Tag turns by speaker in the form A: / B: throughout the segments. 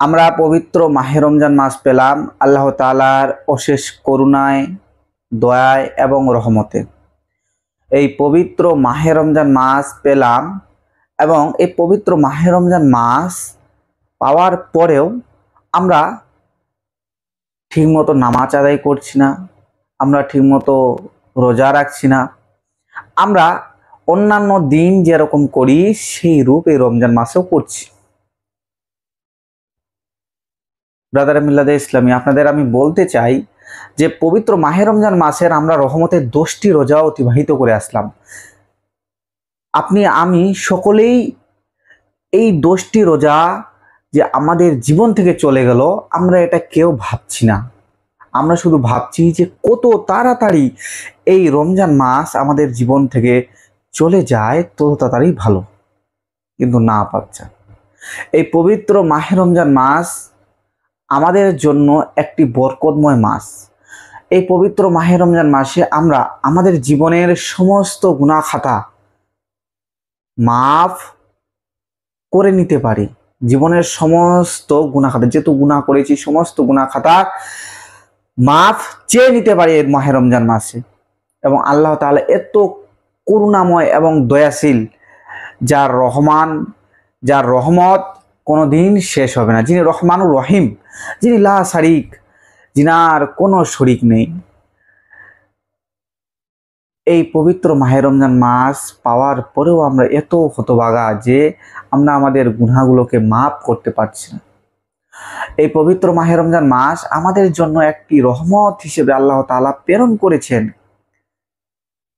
A: আমরা পবিত্র মাহে রমজান মাস পেলাম আল্লাহ তাআলার অশেষ করুণায়, দয়ায় এবং রহমতে। এই পবিত্র মাহে রমজান মাস পেলাম এবং এই পবিত্র মাহে রমজান মাস পাওয়ার পরেও আমরা ঠিকমতো নামাজ আদায় করছি না, আমরা ঠিকমতো রোজা রাখছি না, আমরা অন্যান্য দিন যেরকম করি সেই রূপ এই রমজান মাসেও করছি। ব্রাদার মিল্লাতে ইসলামী, আপনাদের আমি বলতে চাই যে পবিত্র মাহে রমজান মাসের আমরা রহমতের 10টি রোজা অতিবাহিত করে আসলাম। আপনি আমি সকলেই এই 10টি রোজা যে আমাদের জীবন থেকে চলে গেল, আমরা এটা কেউ ভাবছি না। আমরা শুধু ভাবছি যে কত তাড়াতাড়ি এই রমজান মাস আমাদের জীবন থেকে চলে যায়, তত তাড়াতাড়ি ভালো। কিন্তু না পাচ্ছে। এই পবিত্র মাহে রমজান মাস আমাদের জন্য একটি বরকতময় মাস। এই পবিত্র মাহে রমজান মাসে আমরা আমাদের জীবনের সমস্ত গুনাহ খাতা মাফ করে নিতে পারি। জীবনের সমস্ত গুনাহ খাতা, যেহেতু গুনাহ করেছি, সমস্ত গুনাহ খাতা মাফ চেয়ে নিতে পারি এই মাহে রমজান মাসে। এবং আল্লাহ তাআলা এত করুণাময় এবং দয়াশীল, যার রহমান, যার রহমত কোনোদিন শেষ হবে না, যিনি রহমানুর রহিম, যিনি লা শারিক, যিনার কোনো শরিক নেই। এই পবিত্র মাহে রমজান মাস পাওয়ার পরেও আমরা এত হতভাগা যে আমরা আমাদের গুনাহগুলোকে মাফ করতে পারছি না। এই পবিত্র মাহে রমজান মাস আমাদের জন্য একটি রহমত হিসেবে আল্লাহ তাআলা প্রেরণ করেছেন।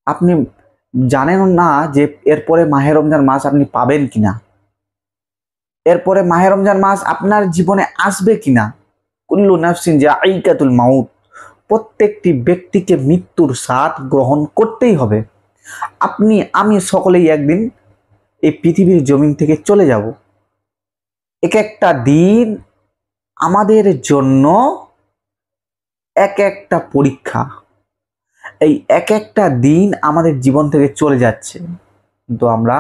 A: আপনি জানেন না যে এরপরে মাহে রমজান মাস আপনি পাবেন কিনা, এরপরে মাহে রমজান মাস আপনার জীবনে আসবে কিনা। কুল্লু নাফসিন যায়িকাতুল মাউত, প্রত্যেকটি ব্যক্তিকে মৃত্যুর স্বাদ গ্রহণ করতেই হবে। আপনি আমি সকলেই একদিন এই পৃথিবীর জমিন থেকে চলে যাব। এক একটা দিন আমাদের জন্য এক একটা পরীক্ষা। এই এক একটা দিন আমাদের জীবন থেকে চলে যাচ্ছে, কিন্তু আমরা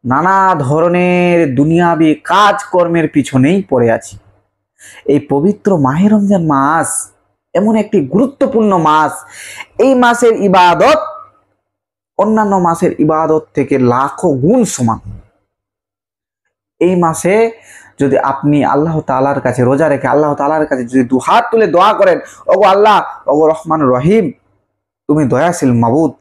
A: নানা ধরনের দুনিয়াবি কাজকর্মের পিছনেই পড়ে আছি। এই পবিত্র মাহে রমজান মাস এমন একটি গুরুত্বপূর্ণ মাস, এই মাসের ইবাদত অন্যান্য মাসের ইবাদত থেকে লাখো গুণ সমান। এই মাসে যদি আপনি আল্লাহ তাআলার কাছে রোজা রেখে আল্লাহ তাআলার কাছে যদি দুহাত তুলে দোয়া করেন, ওগো আল্লাহ, ওগো রহমান রহিম, তুমি দয়াশীল মাবুদ,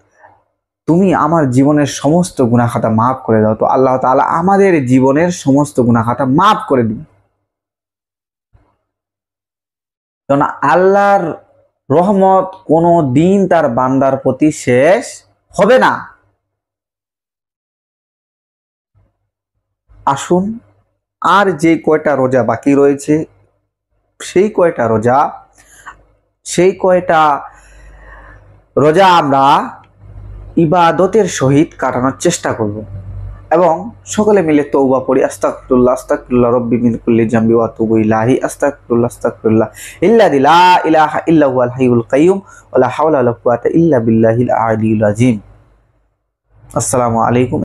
A: তুমি আমার জীবনের সমস্ত গুনাহ খাতা মাফ করে দাও, তো আল্লাহ তাআলা আমাদের জীবনের সমস্ত গুনাহ খাতা মাফ করে দিন। কারণ আল্লাহর রহমত কোনো দিন তার বান্দার প্রতি শেষ হবে না। আসুন, আর যে কয়টা রোজা বাকি রয়েছে সেই কয়টা রোজা আমরা ইবাদতের সহিত কাটানোর চেষ্টা করব এবং সকলে মিলে তওবা পড়ি, আস্তাগফিরুল্লাহ আস্তাগফিরুল্লাহ রব্বি মিন কুল্লি জামবি ওয়া আতুবু ইলাইহি, আস্তাগফিরুল্লাহ আস্তাগফিরুল্লাহ ইল্লাযী লা ইলাহা ইল্লা হুয়াল হাইয়ুল কাইয়্যুম ওয়া লা হাওলা ওয়া লা কুওয়াতা ইল্লা বিল্লাহিল আলিয়্যিল আযীম। আসসালামু আলাইকুম।